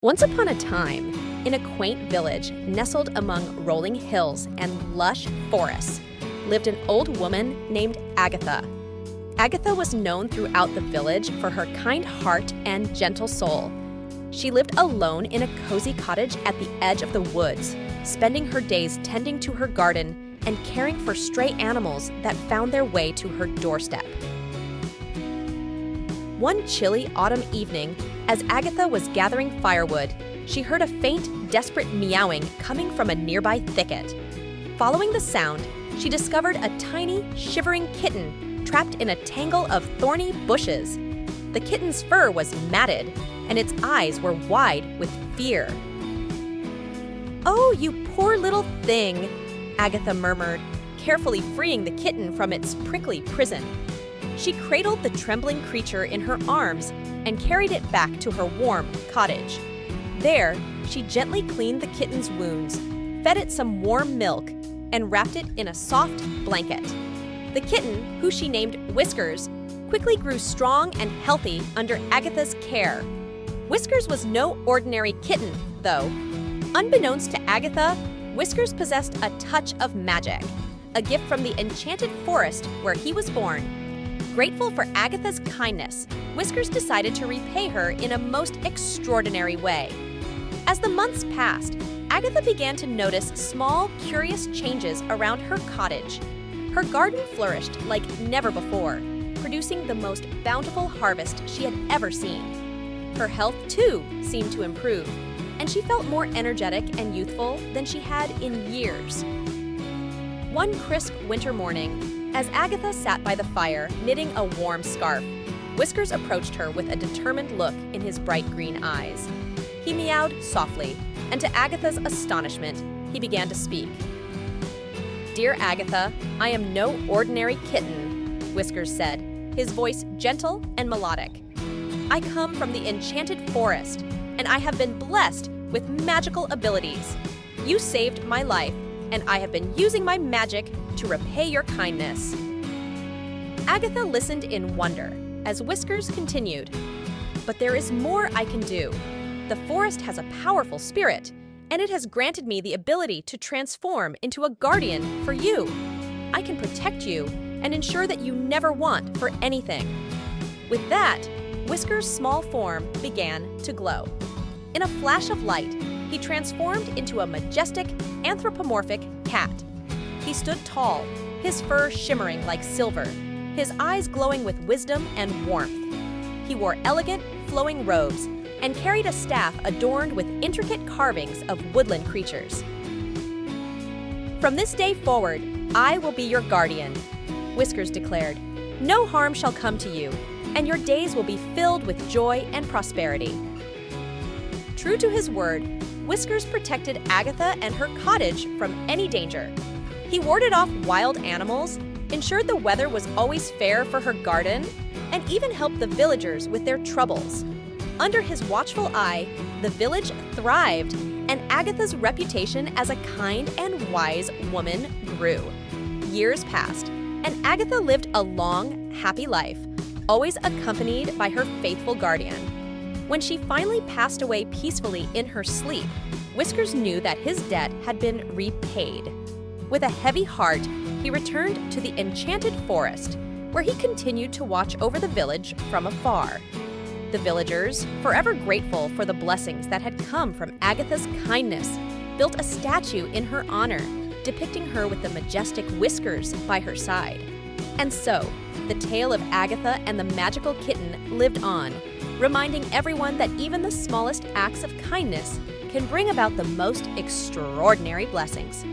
Once upon a time, in a quaint village nestled among rolling hills and lush forests, lived an old woman named Agatha. Agatha was known throughout the village for her kind heart and gentle soul. She lived alone in a cozy cottage at the edge of the woods, spending her days tending to her garden and caring for stray animals that found their way to her doorstep. One chilly autumn evening, as Agatha was gathering firewood, she heard a faint, desperate meowing coming from a nearby thicket. Following the sound, she discovered a tiny, shivering kitten trapped in a tangle of thorny bushes. The kitten's fur was matted, and its eyes were wide with fear. "Oh, you poor little thing," Agatha murmured, carefully freeing the kitten from its prickly prison. She cradled the trembling creature in her arms and carried it back to her warm cottage. There, she gently cleaned the kitten's wounds, fed it some warm milk, and wrapped it in a soft blanket. The kitten, who she named Whiskers, quickly grew strong and healthy under Agatha's care. Whiskers was no ordinary kitten, though. Unbeknownst to Agatha, Whiskers possessed a touch of magic, a gift from the enchanted forest where he was born. Grateful for Agatha's kindness, Whiskers decided to repay her in a most extraordinary way. As the months passed, Agatha began to notice small, curious changes around her cottage. Her garden flourished like never before, producing the most bountiful harvest she had ever seen. Her health, too, seemed to improve, and she felt more energetic and youthful than she had in years. One crisp winter morning, as Agatha sat by the fire knitting a warm scarf, Whiskers approached her with a determined look in his bright green eyes. He meowed softly, and to Agatha's astonishment, he began to speak. "Dear Agatha, I am no ordinary kitten," Whiskers said, his voice gentle and melodic. "I come from the enchanted forest, and I have been blessed with magical abilities. You saved my life, and I have been using my magic to repay your kindness." Agatha listened in wonder as Whiskers continued. "But there is more I can do. The forest has a powerful spirit, and it has granted me the ability to transform into a guardian for you. I can protect you and ensure that you never want for anything." With that, Whiskers' small form began to glow. In a flash of light, he transformed into a majestic, anthropomorphic cat. He stood tall, his fur shimmering like silver, his eyes glowing with wisdom and warmth. He wore elegant, flowing robes and carried a staff adorned with intricate carvings of woodland creatures. "From this day forward, I will be your guardian," Whiskers declared. "No harm shall come to you, and your days will be filled with joy and prosperity." True to his word, Whiskers protected Agatha and her cottage from any danger. He warded off wild animals, ensured the weather was always fair for her garden, and even helped the villagers with their troubles. Under his watchful eye, the village thrived, and Agatha's reputation as a kind and wise woman grew. Years passed, and Agatha lived a long, happy life, always accompanied by her faithful guardian. When she finally passed away peacefully in her sleep, Whiskers knew that his debt had been repaid. With a heavy heart, he returned to the enchanted forest, where he continued to watch over the village from afar. The villagers, forever grateful for the blessings that had come from Agatha's kindness, built a statue in her honor, depicting her with the majestic Whiskers by her side. And so, the tale of Agatha and the magical kitten lived on, reminding everyone that even the smallest acts of kindness can bring about the most extraordinary blessings.